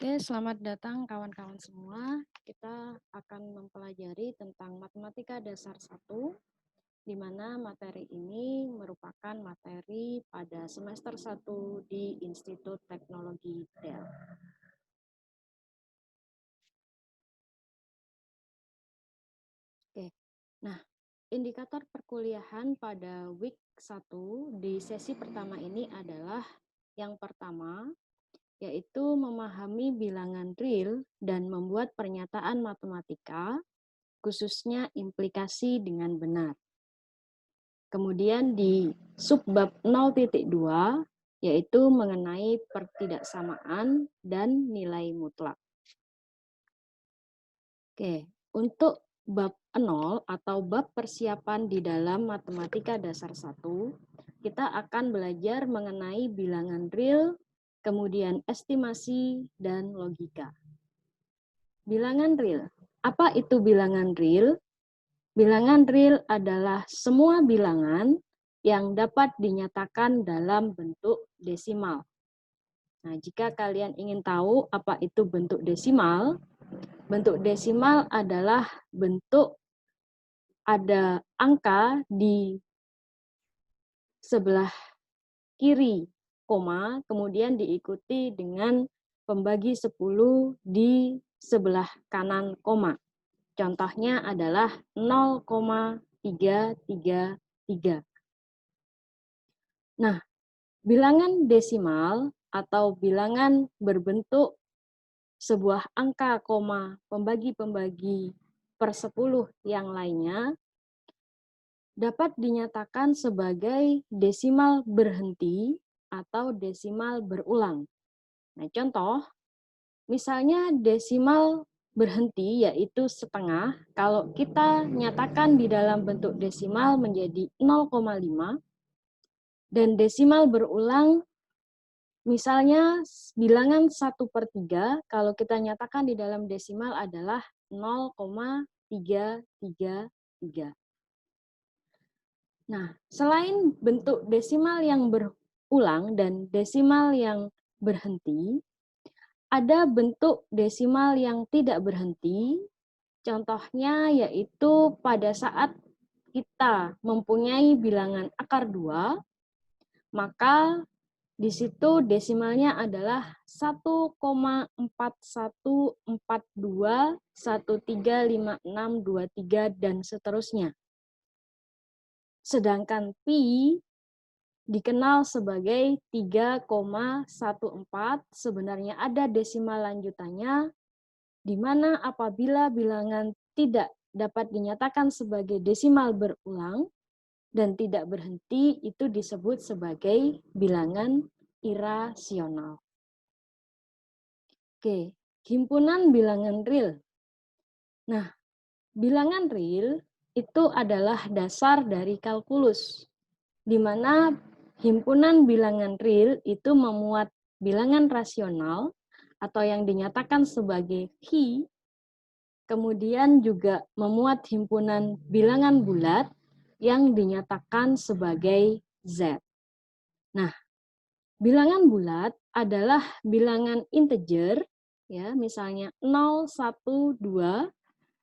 Oke, selamat datang kawan-kawan semua. Kita akan mempelajari tentang matematika dasar 1, di mana materi ini merupakan materi pada semester 1 di Institut Teknologi Del. Oke, nah indikator perkuliahan pada week 1 di sesi pertama ini adalah yang pertama, yaitu memahami bilangan real dan membuat pernyataan matematika, khususnya implikasi dengan benar. Kemudian di subbab 0.2, yaitu mengenai pertidaksamaan dan nilai mutlak. Oke, untuk bab 0 atau bab persiapan di dalam matematika dasar 1, kita akan belajar mengenai bilangan real, kemudian estimasi, dan logika. Bilangan real. Apa itu bilangan real? Bilangan real adalah semua bilangan yang dapat dinyatakan dalam bentuk desimal. Nah, jika kalian ingin tahu apa itu bentuk desimal adalah bentuk ada angka di sebelah kiri, koma, kemudian diikuti dengan pembagi 10 di sebelah kanan, koma. Contohnya adalah 0,333. Nah, bilangan desimal atau bilangan berbentuk sebuah angka, koma, pembagi-pembagi per 10 yang lainnya dapat dinyatakan sebagai desimal berhenti atau desimal berulang. Nah, contoh, misalnya desimal berhenti yaitu setengah, kalau kita nyatakan di dalam bentuk desimal menjadi 0,5, dan desimal berulang misalnya bilangan 1/3, kalau kita nyatakan di dalam desimal adalah 0,333. Nah, selain bentuk desimal yang berulang dan desimal yang berhenti, ada bentuk desimal yang tidak berhenti. Contohnya yaitu pada saat kita mempunyai bilangan akar 2, maka di situ desimalnya adalah 1,4142135623 dan seterusnya. Sedangkan pi dikenal sebagai 3,14, sebenarnya ada desimal lanjutannya, di mana apabila bilangan tidak dapat dinyatakan sebagai desimal berulang dan tidak berhenti, itu disebut sebagai bilangan irasional. Oke, himpunan bilangan real. Nah, bilangan real itu adalah dasar dari kalkulus, di mana himpunan bilangan real itu memuat bilangan rasional atau yang dinyatakan sebagai phi, kemudian juga memuat himpunan bilangan bulat yang dinyatakan sebagai z. Nah, bilangan bulat adalah bilangan integer, ya, misalnya 0, 1, 2,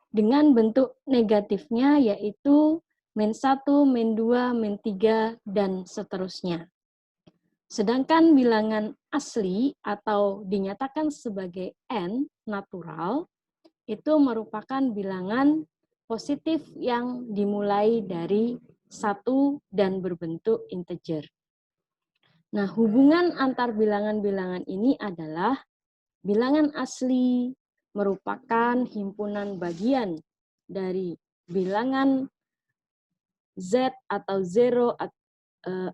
dengan bentuk negatifnya yaitu -1, -2, -3, dan seterusnya. Sedangkan bilangan asli atau dinyatakan sebagai n, natural, itu merupakan bilangan positif yang dimulai dari 1 dan berbentuk integer. Nah, hubungan antar bilangan-bilangan ini adalah bilangan asli merupakan himpunan bagian dari bilangan Z atau zero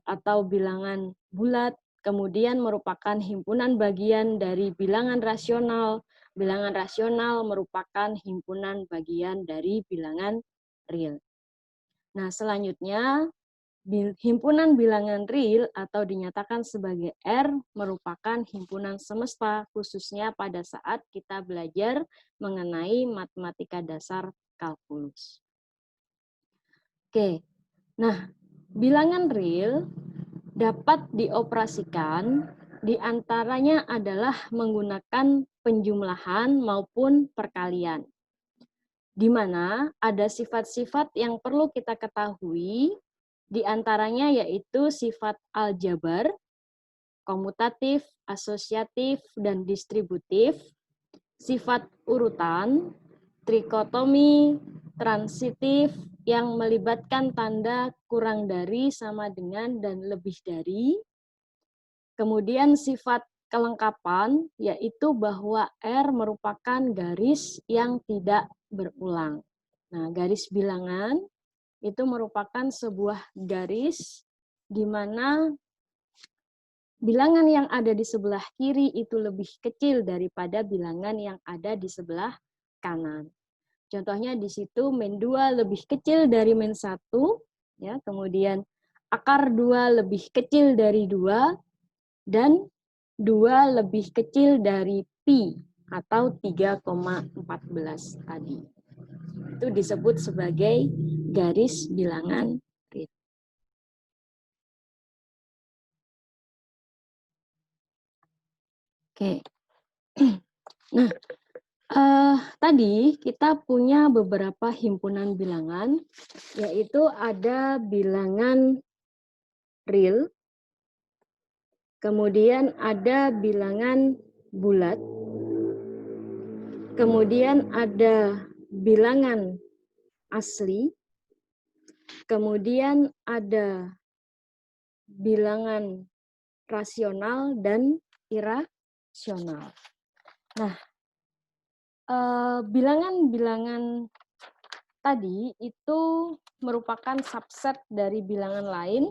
atau bilangan bulat, kemudian merupakan himpunan bagian dari bilangan rasional. Bilangan rasional merupakan himpunan bagian dari bilangan real. Nah, selanjutnya himpunan bilangan real atau dinyatakan sebagai R merupakan himpunan semesta, khususnya pada saat kita belajar mengenai matematika dasar kalkulus. Oke, nah bilangan real dapat dioperasikan diantaranya adalah menggunakan penjumlahan maupun perkalian. Di mana ada sifat-sifat yang perlu kita ketahui, di antaranya yaitu sifat aljabar, komutatif, asosiatif, dan distributif, sifat urutan, trikotomi, transitif yang melibatkan tanda kurang dari, sama dengan, dan lebih dari. Kemudian sifat kelengkapan, yaitu bahwa R merupakan garis yang tidak berulang. Nah, garis bilangan itu merupakan sebuah garis di mana bilangan yang ada di sebelah kiri itu lebih kecil daripada bilangan yang ada di sebelah kanan. Contohnya di situ min 2 lebih kecil dari min 1, ya, kemudian akar 2 lebih kecil dari 2, dan 2 lebih kecil dari pi atau 3,14 tadi. Itu disebut sebagai garis bilangan real. Oke. Nah, tadi kita punya beberapa himpunan bilangan, yaitu ada bilangan real, kemudian ada bilangan bulat, kemudian ada bilangan asli, kemudian ada bilangan rasional dan irasional. Nah, bilangan-bilangan tadi itu merupakan subset dari bilangan lain,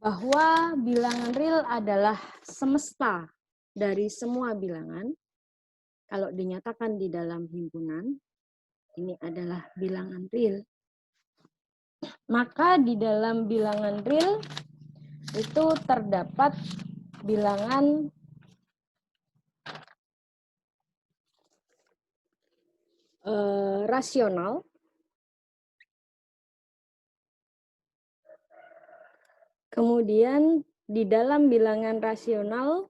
bahwa bilangan real adalah semesta dari semua bilangan. Kalau dinyatakan di dalam himpunan, ini adalah bilangan real. Maka di dalam bilangan real itu terdapat bilangan rasional, kemudian di dalam bilangan rasional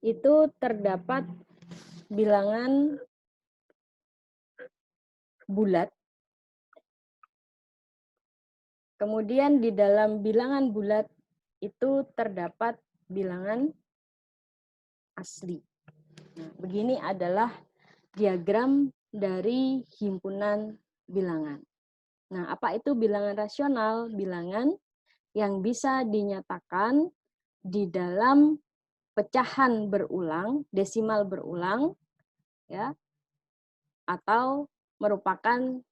itu terdapat bilangan bulat, kemudian di dalam bilangan bulat itu terdapat bilangan asli. Nah, begini adalah diagram dari himpunan bilangan. Nah, apa itu bilangan rasional? Bilangan yang bisa dinyatakan di dalam pecahan berulang, desimal berulang, ya, atau merupakan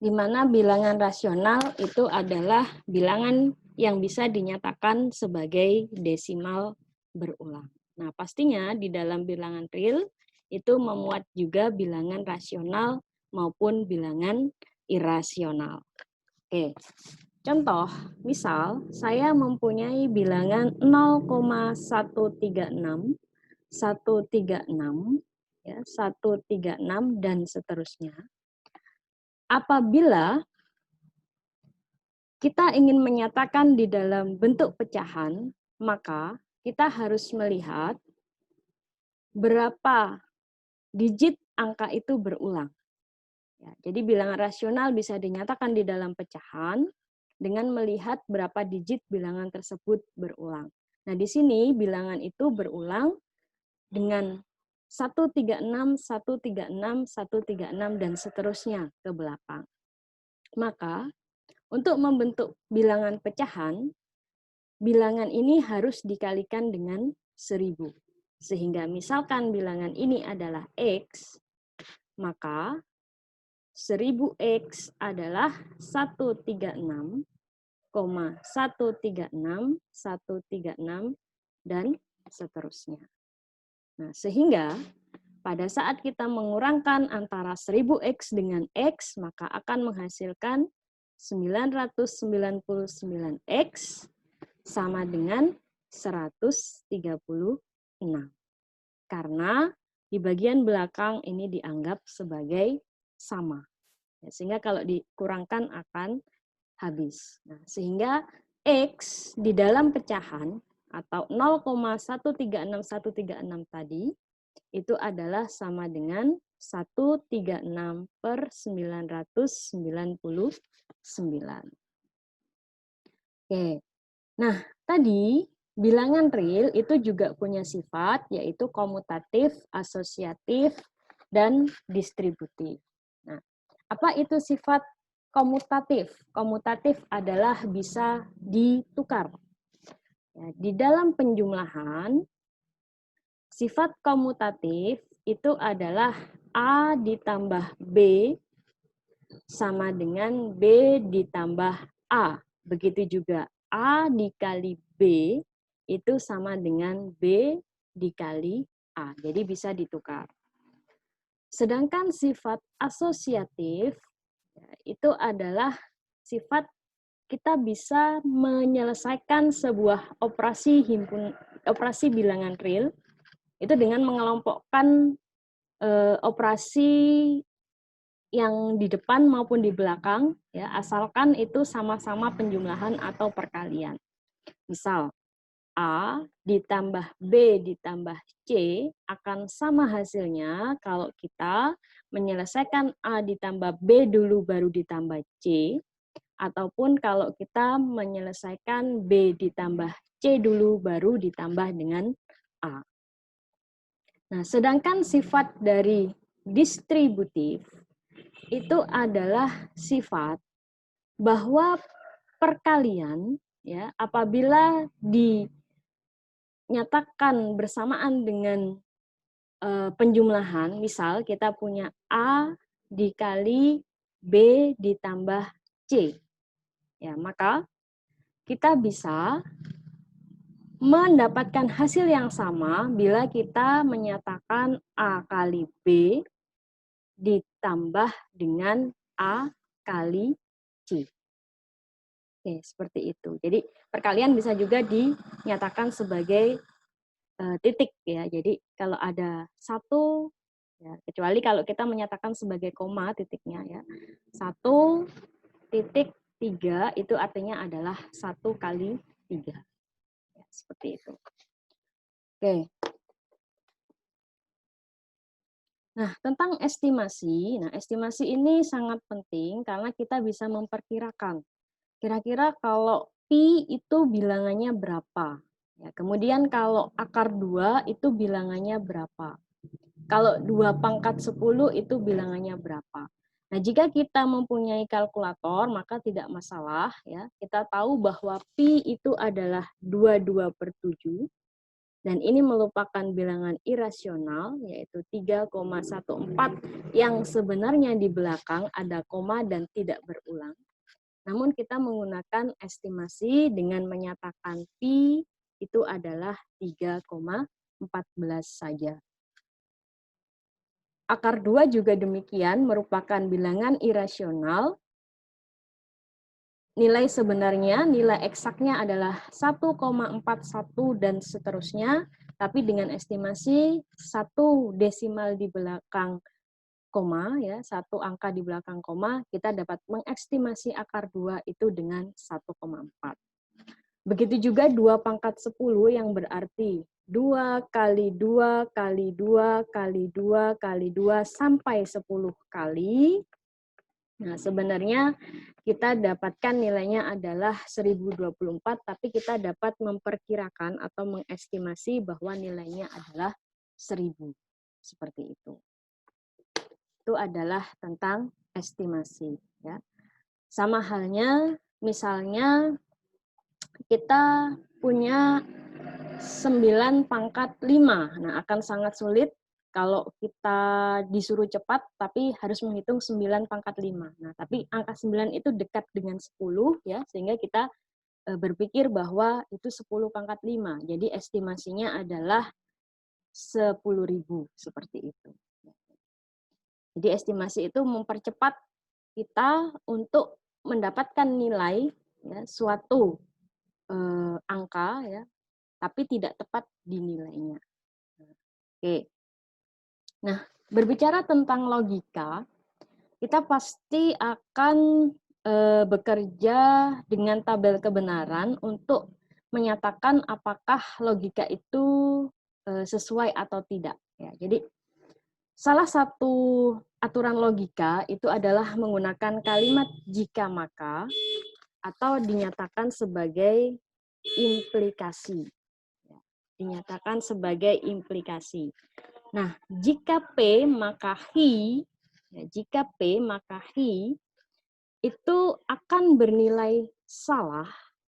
di mana bilangan rasional itu adalah bilangan yang bisa dinyatakan sebagai desimal berulang. Nah, pastinya di dalam bilangan real itu memuat juga bilangan rasional maupun bilangan irasional. Oke, contoh, misal saya mempunyai bilangan 0,136, 136, ya, 136 dan seterusnya. Apabila kita ingin menyatakan di dalam bentuk pecahan, maka kita harus melihat berapa digit angka itu berulang. Ya, jadi bilangan rasional bisa dinyatakan di dalam pecahan dengan melihat berapa digit bilangan tersebut berulang. Nah, di sini bilangan itu berulang dengan 136, 136, 136, dan seterusnya ke belakang. Maka, untuk membentuk bilangan pecahan, bilangan ini harus dikalikan dengan 1000. Sehingga misalkan bilangan ini adalah X, maka 1000X adalah 136, 136, 136, dan seterusnya. Nah, sehingga pada saat kita mengurangkan antara 1000X dengan X, maka akan menghasilkan 999X sama dengan 136. Karena di bagian belakang ini dianggap sebagai sama. Sehingga kalau dikurangkan akan habis. Nah, sehingga X di dalam pecahan atau 0,136136 tadi itu adalah sama dengan 136 per 999. Oke, nah tadi bilangan real itu juga punya sifat yaitu komutatif, asosiatif, dan distributif. Nah, apa itu sifat komutatif? Komutatif adalah bisa ditukar. Ya, di dalam penjumlahan, sifat komutatif itu adalah A ditambah B sama dengan B ditambah A. Begitu juga A dikali B itu sama dengan B dikali A. Jadi bisa ditukar. Sedangkan sifat asosiatif itu adalah sifat kita bisa menyelesaikan sebuah operasi bilangan real itu dengan mengelompokkan operasi yang di depan maupun di belakang, ya, asalkan itu sama-sama penjumlahan atau perkalian. Misal, A ditambah B ditambah C akan sama hasilnya kalau kita menyelesaikan A ditambah B dulu baru ditambah C, ataupun kalau kita menyelesaikan B ditambah C dulu baru ditambah dengan A. Nah, sedangkan sifat dari distributif itu adalah sifat bahwa perkalian ya apabila dinyatakan bersamaan dengan penjumlahan, misal kita punya A dikali B ditambah C. Ya, maka kita bisa mendapatkan hasil yang sama bila kita menyatakan A kali B ditambah dengan A kali C. Oke, seperti itu. Jadi perkalian bisa juga dinyatakan sebagai titik ya. Jadi kalau ada satu, ya, kecuali kalau kita menyatakan sebagai koma titiknya ya. 1,3 itu artinya adalah 1 kali 3. Ya, seperti itu. Oke. Nah, tentang estimasi. Nah, estimasi ini sangat penting karena kita bisa memperkirakan. Kira-kira kalau pi itu bilangannya berapa? Ya, kemudian kalau akar 2 itu bilangannya berapa? Kalau 2 pangkat 10 itu bilangannya berapa? Nah, jika kita mempunyai kalkulator, maka tidak masalah. Ya. Kita tahu bahwa pi itu adalah 22/7. Dan ini merupakan bilangan irasional, yaitu 3,14 yang sebenarnya di belakang ada koma dan tidak berulang. Namun kita menggunakan estimasi dengan menyatakan pi itu adalah 3,14 saja. Akar 2 juga demikian merupakan bilangan irasional. Nilai sebenarnya, nilai eksaknya adalah 1,41 dan seterusnya, tapi dengan estimasi 1 desimal di belakang koma, ya, 1 angka di belakang koma, kita dapat mengestimasi akar 2 itu dengan 1,4. Begitu juga 2 pangkat 10 yang berarti 2 kali 2 kali 2 kali 2 kali 2 sampai 10 kali. Nah, sebenarnya kita dapatkan nilainya adalah 1024, tapi kita dapat memperkirakan atau mengestimasi bahwa nilainya adalah 1000. Seperti itu. Itu adalah tentang estimasi. Ya. Sama halnya, misalnya kita punya 9 pangkat 5. Nah, akan sangat sulit kalau kita disuruh cepat, tapi harus menghitung 9 pangkat 5. Nah, tapi angka 9 itu dekat dengan 10, ya, sehingga kita berpikir bahwa itu 10 pangkat 5. Jadi estimasinya adalah 10.000 seperti itu. Jadi estimasi itu mempercepat kita untuk mendapatkan nilai ya, suatu angka ya, tapi tidak tepat di nilainya. Oke. Nah, berbicara tentang logika, kita pasti akan bekerja dengan tabel kebenaran untuk menyatakan apakah logika itu sesuai atau tidak. Ya, jadi salah satu aturan logika itu adalah menggunakan kalimat jika maka atau dinyatakan sebagai implikasi. Ya, dinyatakan sebagai implikasi. Nah, jika P maka hi, ya, jika P maka hi itu akan bernilai salah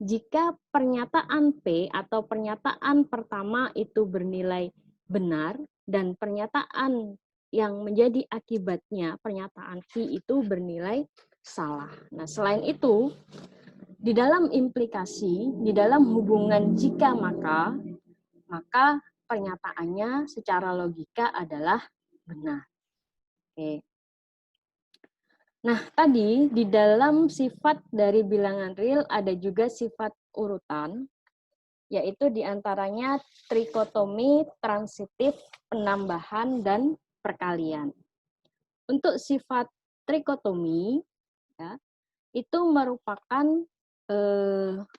jika pernyataan P atau pernyataan pertama itu bernilai benar dan pernyataan yang menjadi akibatnya, pernyataan hi itu bernilai salah. Nah, selain itu, di dalam implikasi, di dalam hubungan jika maka pernyataannya secara logika adalah benar. Oke. Nah, tadi di dalam sifat dari bilangan real ada juga sifat urutan, yaitu diantaranya trikotomi, transitif, penambahan, dan perkalian. Untuk sifat trikotomi, ya, itu merupakan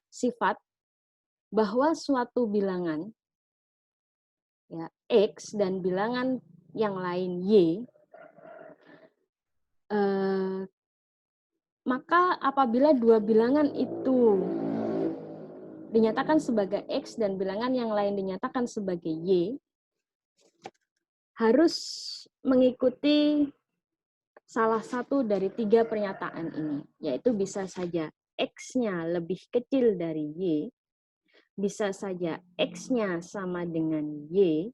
sifat bahwa suatu bilangan ya, X dan bilangan yang lain Y, maka apabila dua bilangan itu dinyatakan sebagai X dan bilangan yang lain dinyatakan sebagai Y, harus mengikuti salah satu dari tiga pernyataan ini, yaitu bisa saja X-nya lebih kecil dari Y, bisa saja X-nya sama dengan Y,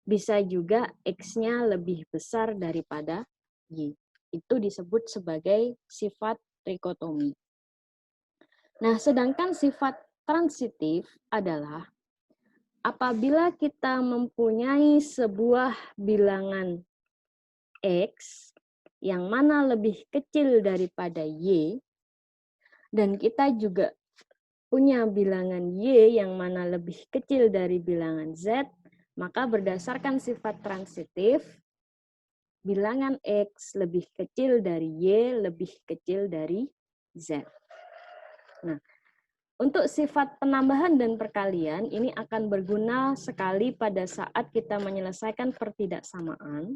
bisa juga X-nya lebih besar daripada Y. Itu disebut sebagai sifat trikotomi. Nah, sedangkan sifat transitif adalah apabila kita mempunyai sebuah bilangan X yang mana lebih kecil daripada Y, dan kita juga punya bilangan Y yang mana lebih kecil dari bilangan Z, maka berdasarkan sifat transitif, bilangan X lebih kecil dari Y lebih kecil dari Z. Nah, untuk sifat penambahan dan perkalian, ini akan berguna sekali pada saat kita menyelesaikan pertidaksamaan,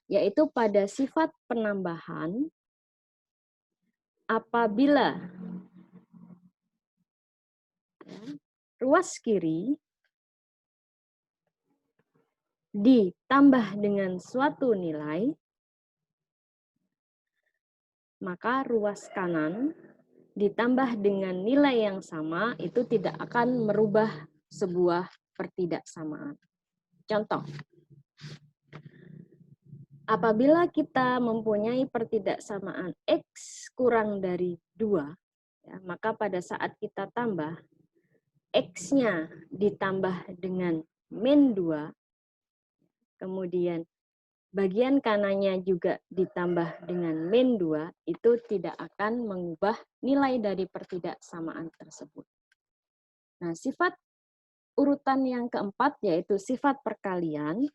yaitu pada sifat penambahan, apabila ruas kiri ditambah dengan suatu nilai, maka ruas kanan ditambah dengan nilai yang sama itu tidak akan merubah sebuah pertidaksamaan. Contoh, apabila kita mempunyai pertidaksamaan X kurang dari 2, ya, maka pada saat kita tambah, X-nya ditambah dengan min 2, kemudian bagian kanannya juga ditambah dengan min 2, itu tidak akan mengubah nilai dari pertidaksamaan tersebut. Nah, sifat urutan yang keempat yaitu sifat perkalian.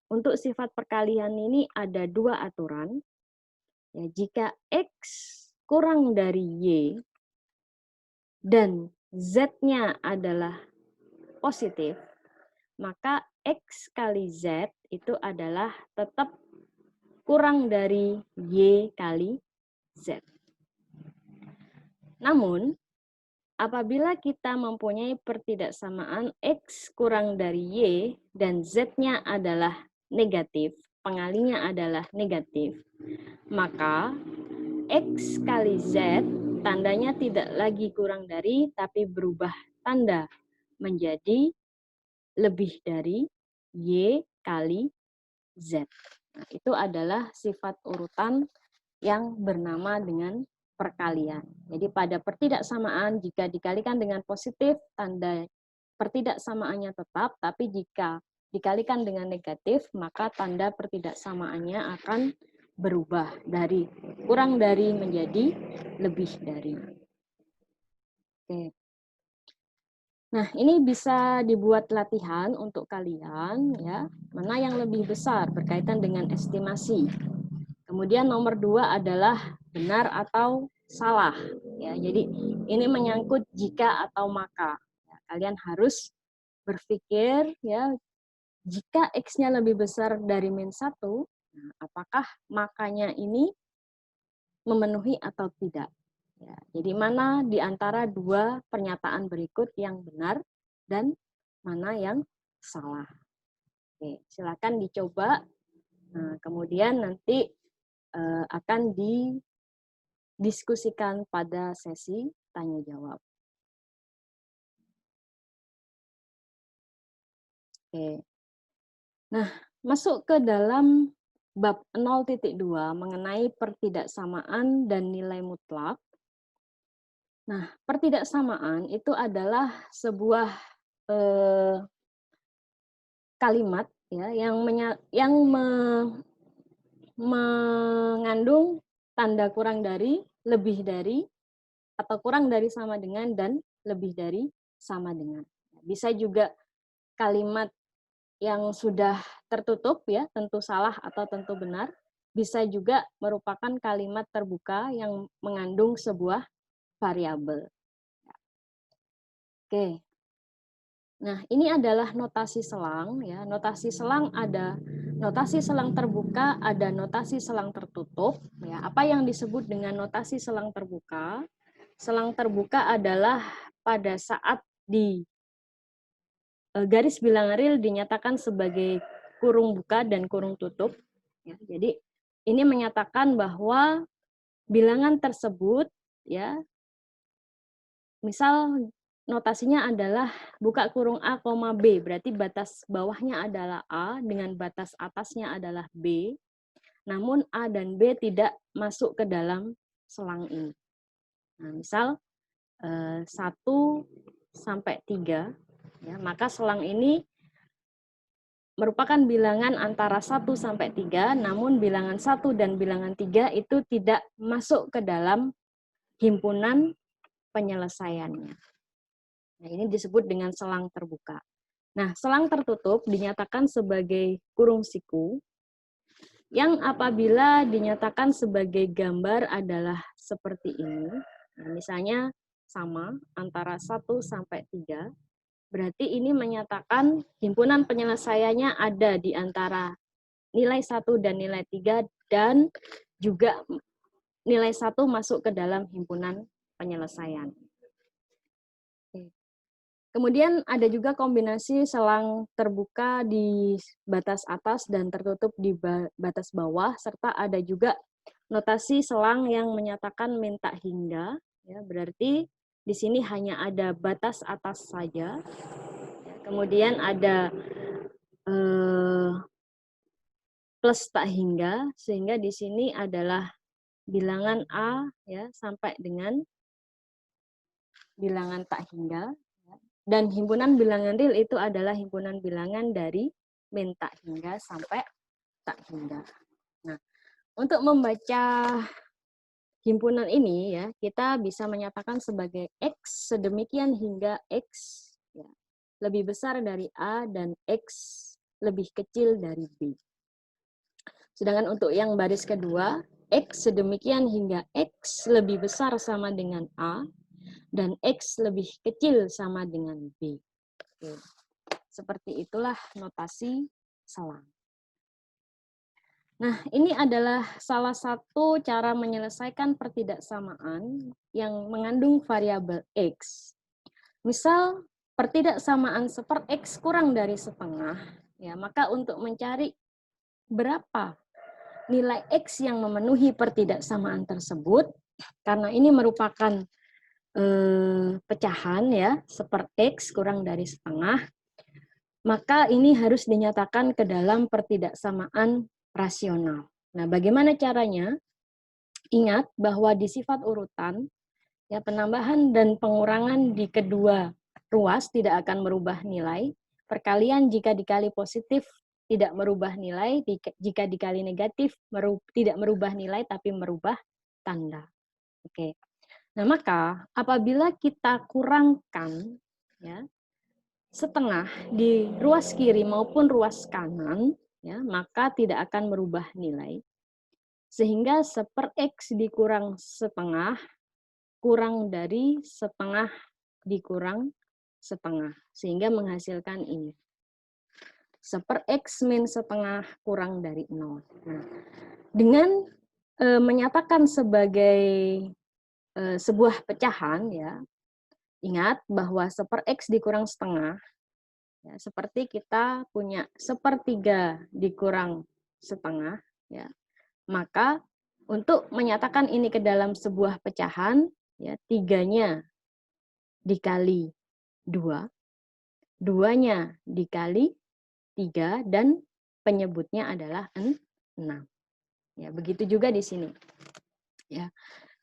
Untuk sifat perkalian ini ada dua aturan. Ya, jika X kurang dari Y dan Z-nya adalah positif, maka X kali Z itu adalah tetap kurang dari Y kali Z. Namun, apabila kita mempunyai pertidaksamaan X kurang dari Y dan Z-nya adalah negatif, pengalinya adalah negatif, maka X kali Z tandanya tidak lagi kurang dari, tapi berubah tanda menjadi lebih dari Y kali Z. Nah, itu adalah sifat urutan yang bernama dengan perkalian. Jadi pada pertidaksamaan jika dikalikan dengan positif, tanda pertidaksamaannya tetap, tapi jika dikalikan dengan negatif, maka tanda pertidaksamaannya akan berubah dari kurang dari menjadi lebih dari. Oke. Nah, ini bisa dibuat latihan untuk kalian ya, mana yang lebih besar berkaitan dengan estimasi. Kemudian nomor 2 adalah benar atau salah ya. Jadi ini menyangkut jika atau maka. Ya, kalian harus berpikir ya, jika X-nya lebih besar dari min 1, nah, apakah makanya ini memenuhi atau tidak. Ya, jadi mana di antara dua pernyataan berikut yang benar dan mana yang salah. Oke, silakan dicoba. Nah, kemudian nanti akan didiskusikan pada sesi tanya jawab. Oke. Nah, masuk ke dalam bab 0.2 mengenai pertidaksamaan dan nilai mutlak. Nah, pertidaksamaan itu adalah sebuah kalimat ya yang mengandung tanda kurang dari, lebih dari, atau kurang dari sama dengan, dan lebih dari sama dengan. Bisa juga kalimat yang sudah tertutup ya, tentu salah atau tentu benar. Bisa juga merupakan kalimat terbuka yang mengandung sebuah variabel. Oke. Nah, ini adalah notasi selang ya. Notasi selang ada notasi selang terbuka, ada notasi selang tertutup ya. Apa yang disebut dengan notasi selang terbuka? Selang terbuka adalah pada saat di garis bilangan real dinyatakan sebagai kurung buka dan kurung tutup ya. Jadi ini menyatakan bahwa bilangan tersebut ya, misal notasinya adalah buka kurung A, B, berarti batas bawahnya adalah A dengan batas atasnya adalah B, namun A dan B tidak masuk ke dalam selang ini. Nah, misal 1 sampai 3, ya, maka selang ini merupakan bilangan antara 1 sampai 3, namun bilangan 1 dan bilangan 3 itu tidak masuk ke dalam himpunan penyelesaiannya. Nah, ini disebut dengan selang terbuka. Nah, selang tertutup dinyatakan sebagai kurung siku, yang apabila dinyatakan sebagai gambar adalah seperti ini. Nah, misalnya sama antara 1 sampai 3, berarti ini menyatakan himpunan penyelesaiannya ada di antara nilai 1 dan nilai 3, dan juga nilai 1 masuk ke dalam himpunan penyelesaian. Kemudian ada juga kombinasi selang terbuka di batas atas dan tertutup di batas bawah, serta ada juga notasi selang yang menyatakan minta hingga, ya, berarti di sini hanya ada batas atas saja. Kemudian ada plus tak hingga, sehingga di sini adalah bilangan A ya sampai dengan bilangan tak hingga. Dan himpunan bilangan real itu adalah himpunan bilangan dari min tak hingga sampai tak hingga. Nah, untuk membaca himpunan ini ya, kita bisa menyatakan sebagai X sedemikian hingga X ya, lebih besar dari A dan X lebih kecil dari B. Sedangkan untuk yang baris kedua, X sedemikian hingga X lebih besar sama dengan A, dan X lebih kecil sama dengan B. Oke. Seperti itulah notasi selang. Nah, ini adalah salah satu cara menyelesaikan pertidaksamaan yang mengandung variabel X. Misal, pertidaksamaan seper X kurang dari setengah, ya, maka untuk mencari berapa nilai X yang memenuhi pertidaksamaan tersebut, karena ini merupakan pecahan ya, seper X kurang dari setengah, maka ini harus dinyatakan ke dalam pertidaksamaan rasional. Nah, bagaimana caranya? Ingat bahwa di sifat urutan, ya, penambahan dan pengurangan di kedua ruas tidak akan merubah nilai, perkalian jika dikali positif tidak merubah nilai, jika dikali negatif tidak merubah nilai tapi merubah tanda. Oke. Nah, maka apabila kita kurangkan ya setengah di ruas kiri maupun ruas kanan, ya, maka tidak akan merubah nilai. Sehingga 1/X dikurang setengah kurang dari setengah dikurang setengah. Sehingga menghasilkan ini. 1/X min setengah kurang dari 0. Nah, dengan menyatakan sebagai sebuah pecahan, ya, ingat bahwa 1/X dikurang setengah, ya, seperti kita punya 1/3 dikurang setengah, ya, maka untuk menyatakan ini ke dalam sebuah pecahan, ya, 3-nya dikali 2, 2-nya dikali 3, dan penyebutnya adalah 6. Ya, begitu juga di sini. Ya,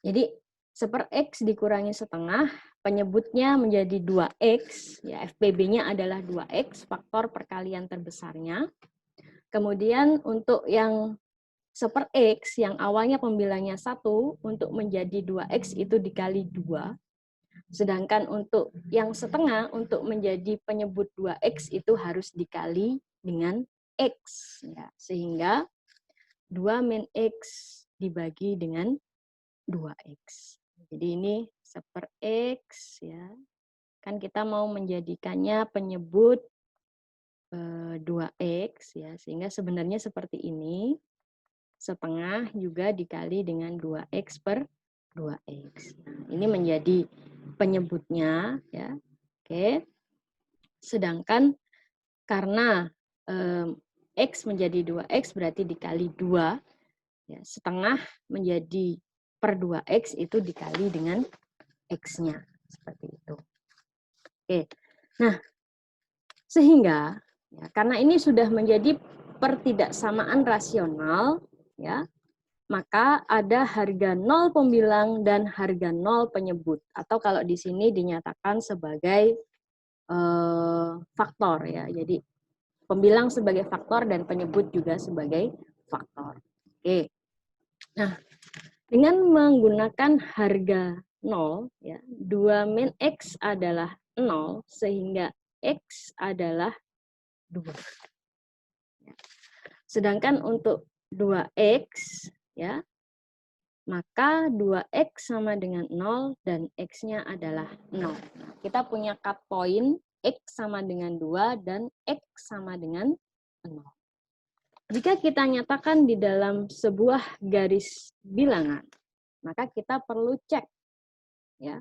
jadi 1/X dikurangi setengah, penyebutnya menjadi 2X, ya, FPB-nya adalah 2X, faktor perkalian terbesarnya. Kemudian untuk yang 1/X yang awalnya pembilangnya 1 untuk menjadi 2X itu dikali 2. Sedangkan untuk yang setengah untuk menjadi penyebut 2X itu harus dikali dengan X. Ya, sehingga 2 min X dibagi dengan 2X. Jadi ini 1/X, ya. Kan kita mau menjadikannya penyebut 2X, ya, sehingga sebenarnya seperti ini. Setengah juga dikali dengan 2X per 2X. Nah, ini menjadi penyebutnya, ya. Oke. Sedangkan karena X menjadi 2X berarti dikali 2, ya, setengah menjadi per 2X itu dikali dengan X-nya. Seperti itu. Oke. Nah, sehingga ya, karena ini sudah menjadi pertidaksamaan rasional, ya, maka ada harga 0 pembilang dan harga 0 penyebut. Atau kalau di sini dinyatakan sebagai faktor, ya. Jadi pembilang sebagai faktor dan penyebut juga sebagai faktor. Oke. Nah, dengan menggunakan harga 0, ya, 2 min X adalah 0, sehingga X adalah 2. Sedangkan untuk 2X, ya, maka 2X sama dengan 0 dan X-nya adalah 0. Nah, kita punya cut point X sama dengan 2 dan X sama dengan 0. Jika kita nyatakan di dalam sebuah garis bilangan, maka kita perlu cek, ya,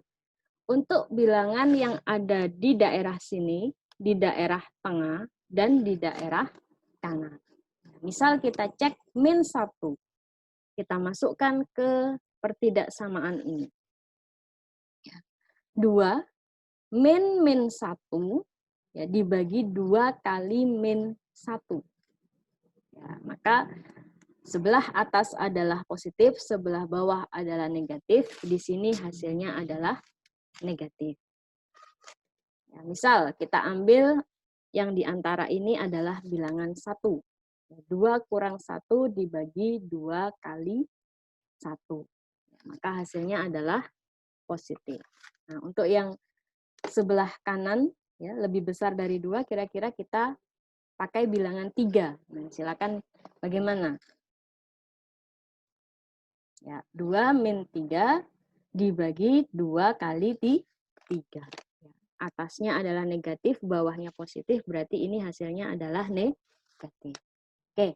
untuk bilangan yang ada di daerah sini, di daerah tengah, dan di daerah kanan. Misal kita cek min 1. Kita masukkan ke pertidaksamaan ini. 2 min 1 ya, dibagi 2 kali min 1. Ya, maka sebelah atas adalah positif, sebelah bawah adalah negatif. Di sini hasilnya adalah negatif. Ya, misal kita ambil yang di antara ini adalah bilangan 1. 2 kurang 1 dibagi 2 kali 1. Maka hasilnya adalah positif. Nah, untuk yang sebelah kanan, ya, lebih besar dari 2, kira-kira kita pakai bilangan 3. Nah, silakan bagaimana? Ya, 2 min 3 dibagi 2 kali 3. Atasnya adalah negatif, bawahnya positif, berarti ini hasilnya adalah negatif. Oke.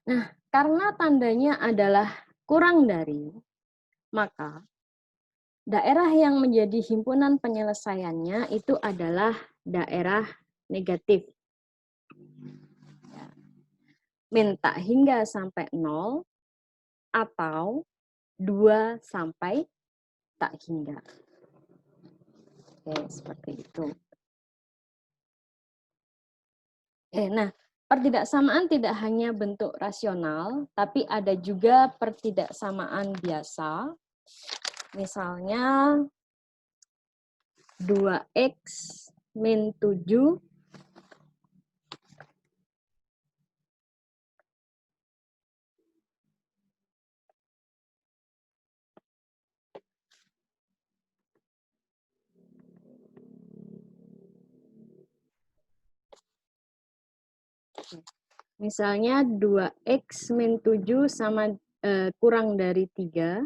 Nah, karena tandanya adalah kurang dari, maka daerah yang menjadi himpunan penyelesaiannya itu adalah daerah negatif. Min tak hingga sampai 0 atau 2 sampai tak hingga. Oke, seperti itu. Nah, pertidaksamaan tidak hanya bentuk rasional, tapi ada juga pertidaksamaan biasa. Misalnya 2X min 7 Misalnya 2x min 7 sama kurang dari 3,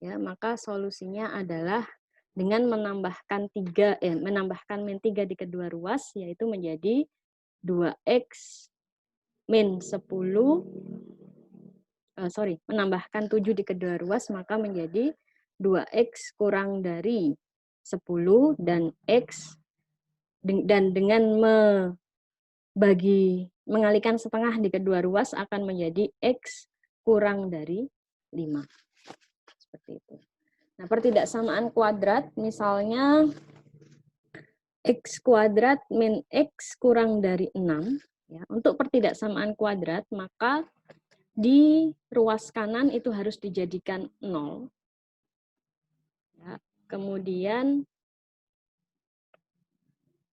ya, maka solusinya adalah dengan menambahkan menambahkan min 3 di kedua ruas, yaitu menjadi 2x min 10, menambahkan 7 di kedua ruas, maka menjadi 2x kurang dari 10 dan x, dan dengan mengalihkan setengah di kedua ruas akan menjadi x kurang dari 5. Seperti itu. Nah, pertidaksamaan kuadrat, misalnya x kuadrat min x kurang dari 6. Ya, untuk pertidaksamaan kuadrat, maka di ruas kanan itu harus dijadikan 0. Ya, kemudian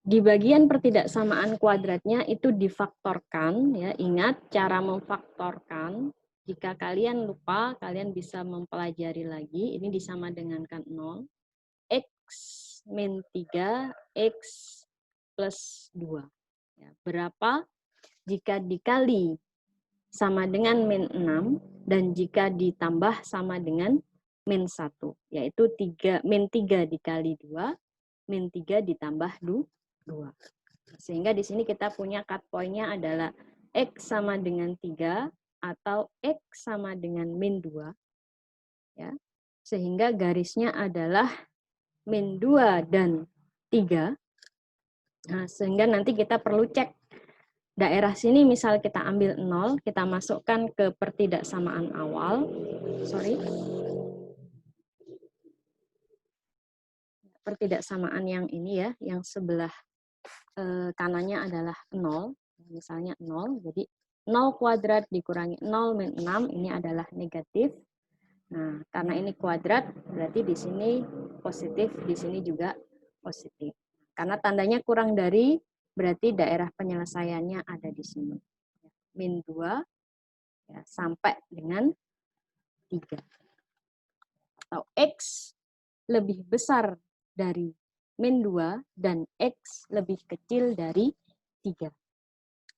di bagian pertidaksamaan kuadratnya itu difaktorkan, ya. Ingat cara memfaktorkan. Jika kalian lupa, kalian bisa mempelajari lagi. Ini disama dengankan 0. X min 3, X plus 2. Ya, berapa jika dikali sama dengan min 6, dan jika ditambah sama dengan min 1, yaitu min 3 dikali 2, min 3 ditambah 2. Sehingga di sini kita punya cut point-nya adalah X sama dengan 3 atau X sama dengan min 2. Ya. Sehingga garisnya adalah min 2 dan 3. Nah, sehingga nanti kita perlu cek daerah sini, misal kita ambil 0, kita masukkan ke pertidaksamaan awal. Pertidaksamaan yang ini, ya, yang sebelah kanannya adalah 0, misalnya 0, jadi 0 kuadrat dikurangi 0 min 6, ini adalah negatif. Nah, karena ini kuadrat, berarti di sini positif, di sini juga positif. Karena tandanya kurang dari, berarti daerah penyelesaiannya ada di sini. Min 2, ya, sampai dengan 3. Atau X lebih besar dari min 2 dan X lebih kecil dari 3.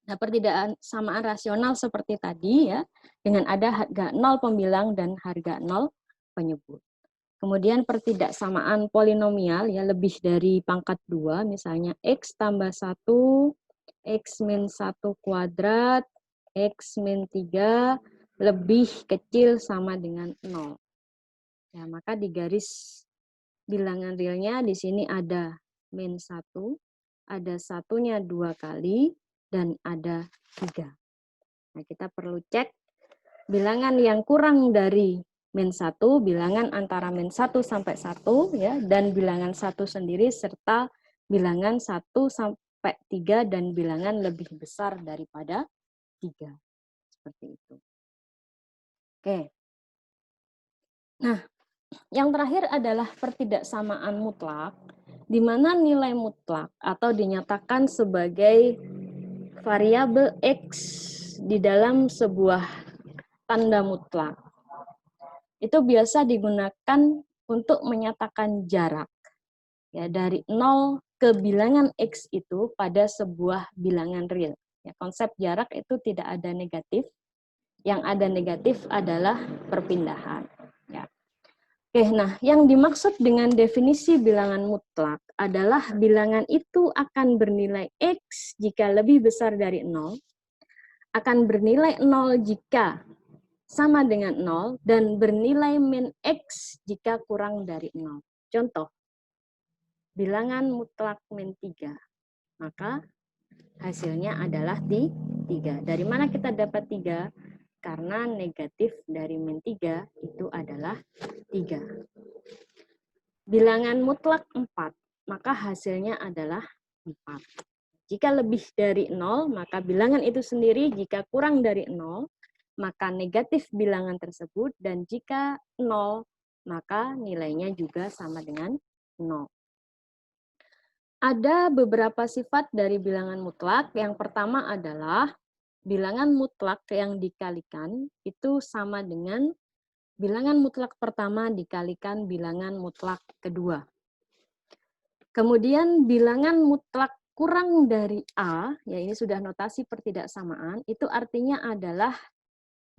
Nah, pertidaksamaan rasional seperti tadi, ya, dengan ada harga 0 pembilang dan harga 0 penyebut. Kemudian pertidaksamaan polinomial, ya, lebih dari pangkat 2, misalnya X tambah 1, X min 1 kuadrat, X min 3 lebih kecil sama dengan 0. Ya, maka di garis bilangan realnya di sini ada min 1, ada satunya 2 kali, dan ada 3. Nah, kita perlu cek bilangan yang kurang dari min 1, bilangan antara min 1 sampai 1, ya, dan bilangan 1 sendiri, serta bilangan 1 sampai 3 dan bilangan lebih besar daripada 3. Seperti itu. Oke. Nah, yang terakhir adalah pertidaksamaan mutlak, di mana nilai mutlak atau dinyatakan sebagai variabel X di dalam sebuah tanda mutlak. Itu biasa digunakan untuk menyatakan jarak, ya, dari 0 ke bilangan X itu pada sebuah bilangan real. Ya, konsep jarak itu tidak ada negatif. Yang ada negatif adalah perpindahan. Ya. Oke, nah, yang dimaksud dengan definisi bilangan mutlak adalah bilangan itu akan bernilai X jika lebih besar dari 0, akan bernilai 0 jika sama dengan 0, dan bernilai min X jika kurang dari 0. Contoh, bilangan mutlak min 3, maka hasilnya adalah 3. Dari mana kita dapat 3? Karena negatif dari min 3 itu adalah 3. Bilangan mutlak 4, maka hasilnya adalah 4. Jika lebih dari 0, maka bilangan itu sendiri. Jika kurang dari 0, maka negatif bilangan tersebut. Dan jika 0, maka nilainya juga sama dengan 0. Ada beberapa sifat dari bilangan mutlak. Yang pertama adalah bilangan mutlak yang dikalikan itu sama dengan bilangan mutlak pertama dikalikan bilangan mutlak kedua. Kemudian bilangan mutlak kurang dari A, ya ini sudah notasi pertidaksamaan, itu artinya adalah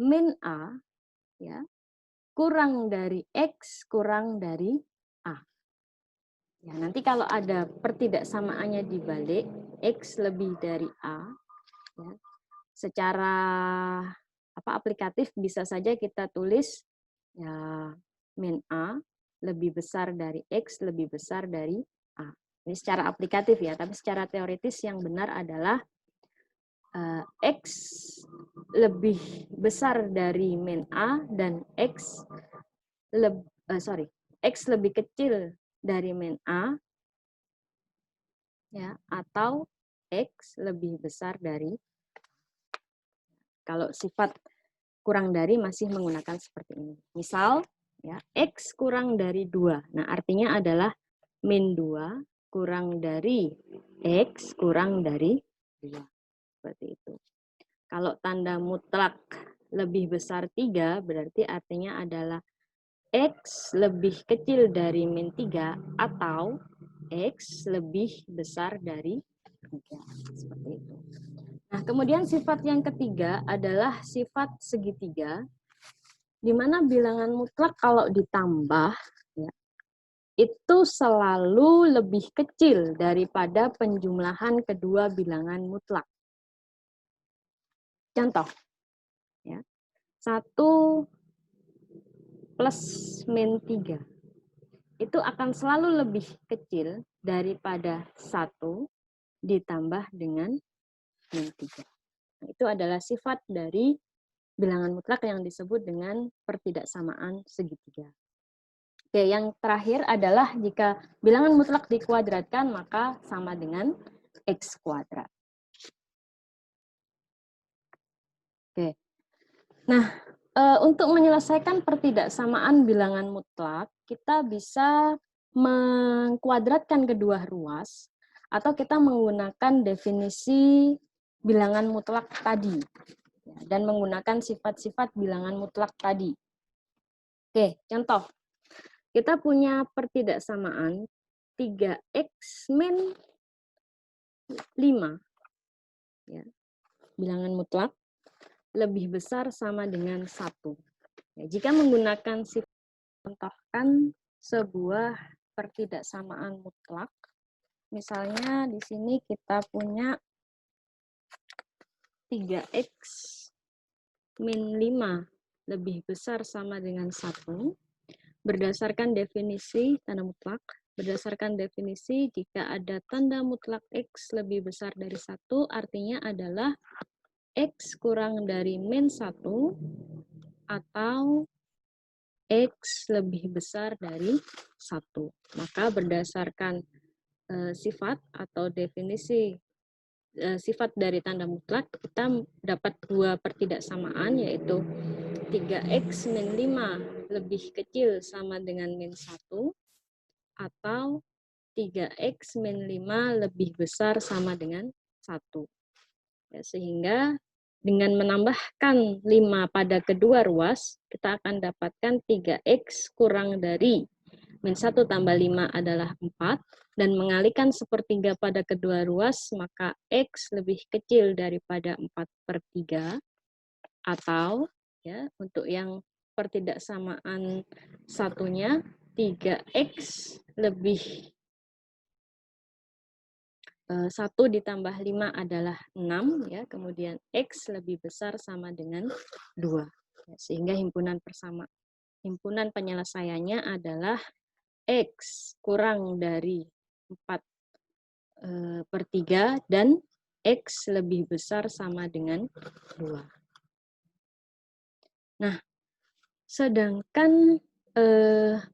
min A, ya, kurang dari X kurang dari A. Ya, nanti kalau ada pertidaksamaannya dibalik, X lebih dari A, ya, secara aplikatif bisa saja kita tulis ya min A lebih besar dari X lebih besar dari A. Ini secara aplikatif ya, tapi secara teoritis yang benar adalah X lebih besar dari min A dan X lebih kecil dari min A, ya, atau X lebih besar dari, kalau sifat kurang dari masih menggunakan seperti ini. Misal, ya, X kurang dari 2. Nah, artinya adalah min 2 kurang dari X kurang dari 2. Seperti itu. Kalau tanda mutlak lebih besar 3, berarti artinya adalah X lebih kecil dari min 3 atau X lebih besar dari 3. Seperti itu. Nah, kemudian sifat yang ketiga adalah sifat segitiga, di mana bilangan mutlak kalau ditambah, ya, itu selalu lebih kecil daripada penjumlahan kedua bilangan mutlak. Contoh, ya, 1 plus min 3 itu akan selalu lebih kecil daripada 1 ditambah dengan min 3. Nah, itu adalah sifat dari bilangan mutlak yang disebut dengan pertidaksamaan segitiga. Oke, yang terakhir adalah jika bilangan mutlak dikuadratkan maka sama dengan X kuadrat. Oke. Nah, untuk menyelesaikan pertidaksamaan bilangan mutlak, kita bisa mengkuadratkan kedua ruas atau kita menggunakan definisi bilangan mutlak tadi dan menggunakan sifat-sifat bilangan mutlak tadi. Oke, contoh. Kita punya pertidaksamaan 3x min 5. Ya. Bilangan mutlak lebih besar sama dengan 1. Ya, jika menggunakan sifat, contohkan sebuah pertidaksamaan mutlak. Misalnya di sini kita punya 3x min 5 lebih besar sama dengan 1. Berdasarkan definisi tanda mutlak, berdasarkan definisi jika ada tanda mutlak X lebih besar dari 1, artinya adalah X kurang dari min 1 atau X lebih besar dari 1. Maka berdasarkan sifat atau definisi sifat dari tanda mutlak, kita dapat dua pertidaksamaan, yaitu 3x min 5 lebih kecil sama dengan min 1, atau 3x min 5 lebih besar sama dengan 1. Ya, sehingga dengan menambahkan 5 pada kedua ruas, kita akan dapatkan 3x kurang dari min 1 tambah 5 adalah 4, dan mengalihkan sepertiga pada kedua ruas, maka X lebih kecil daripada 4/3, atau ya untuk yang pertidaksamaan satunya 3X lebih 1 ditambah 5 adalah 6, ya, kemudian X lebih besar sama dengan 2. Ya, sehingga himpunan penyelesaiannya adalah X kurang dari 4/3 dan X lebih besar sama dengan 2. Nah, sedangkan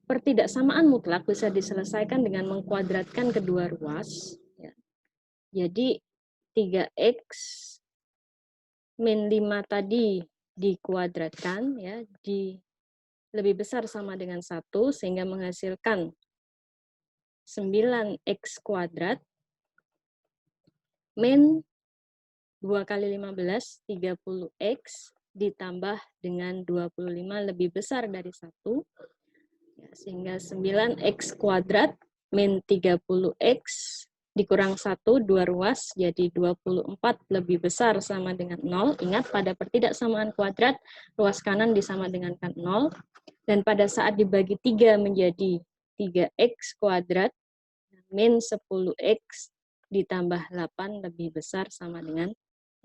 pertidaksamaan mutlak bisa diselesaikan dengan mengkuadratkan kedua ruas. Ya. Jadi 3X min 5 tadi dikuadratkan, ya, lebih besar sama dengan 1, sehingga menghasilkan 9x kuadrat min 2 kali 15, 30x ditambah dengan 25 lebih besar dari 1, ya, sehingga 9x kuadrat min 30x dikurang 1, 2 ruas, jadi 24 lebih besar sama dengan 0. Ingat, pada pertidaksamaan kuadrat, ruas kanan disama dengan 0. Dan pada saat dibagi 3 menjadi 3x kuadrat, min 10x ditambah 8 lebih besar sama dengan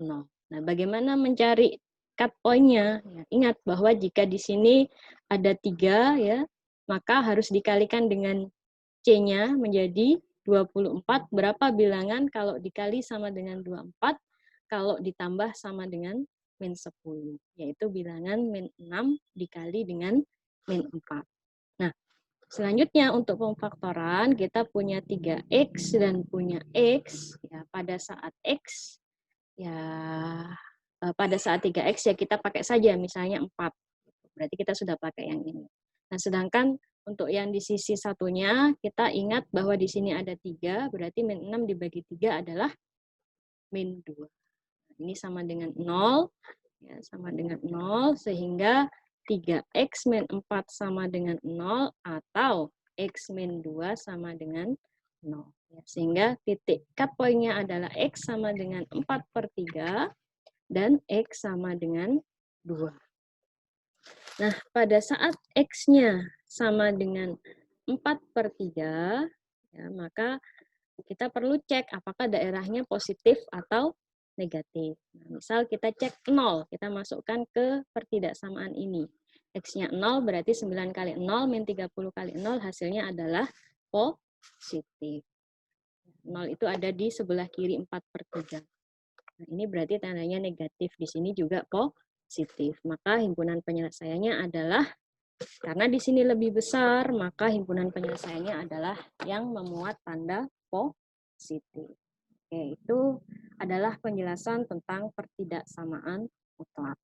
0. Nah, bagaimana mencari cut point-nya? Ya, ingat bahwa jika di sini ada 3, ya, maka harus dikalikan dengan C-nya menjadi 24. Berapa bilangan kalau dikali sama dengan 24, kalau ditambah sama dengan min 10, yaitu bilangan min 6 dikali dengan min 4. Nah, selanjutnya untuk pemfaktoran kita punya 3x dan punya x. Ya, pada saat x ya pada saat 3x ya kita pakai saja misalnya 4. Berarti kita sudah pakai yang ini. Nah, sedangkan untuk yang di sisi satunya kita ingat bahwa di sini ada 3, berarti min 6 dibagi 3 adalah min 2. Ini sama dengan 0, ya, sama dengan 0, sehingga 3x min 4 sama dengan 0, atau x min 2 sama dengan 0. Ya, sehingga titik cut point-nya adalah x sama dengan 4/3 dan x sama dengan 2. Nah, pada saat x-nya sama dengan 4/3, ya, maka kita perlu cek apakah daerahnya positif atau negatif. Nah, misal kita cek 0, kita masukkan ke pertidaksamaan ini. X-nya 0 berarti 9 kali 0 min 30 kali 0 hasilnya adalah positif. 0 itu ada di sebelah kiri 4/3. Nah, ini berarti tandanya negatif. Di sini juga positif. Maka himpunan penyelesaiannya adalah, karena di sini lebih besar, maka himpunan penyelesaiannya adalah yang memuat tanda positif. Oke, itu adalah penjelasan tentang pertidaksamaan mutlak.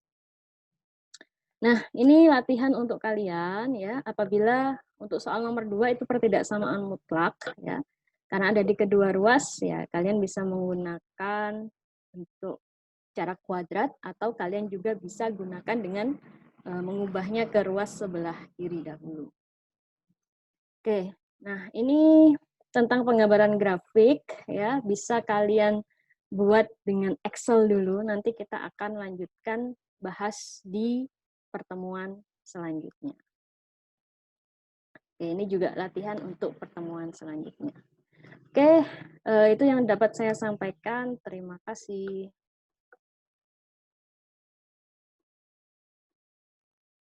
Nah, ini latihan untuk kalian ya. Apabila untuk soal nomor 2 itu pertidaksamaan mutlak ya. Karena ada di kedua ruas ya, kalian bisa menggunakan bentuk cara kuadrat atau kalian juga bisa gunakan dengan mengubahnya ke ruas sebelah kiri dahulu. Oke, nah ini tentang penggambaran grafik ya, bisa kalian buat dengan Excel dulu, nanti kita akan lanjutkan bahas di pertemuan selanjutnya. Oke, ini juga latihan untuk pertemuan selanjutnya. Oke, itu yang dapat saya sampaikan. Terima kasih.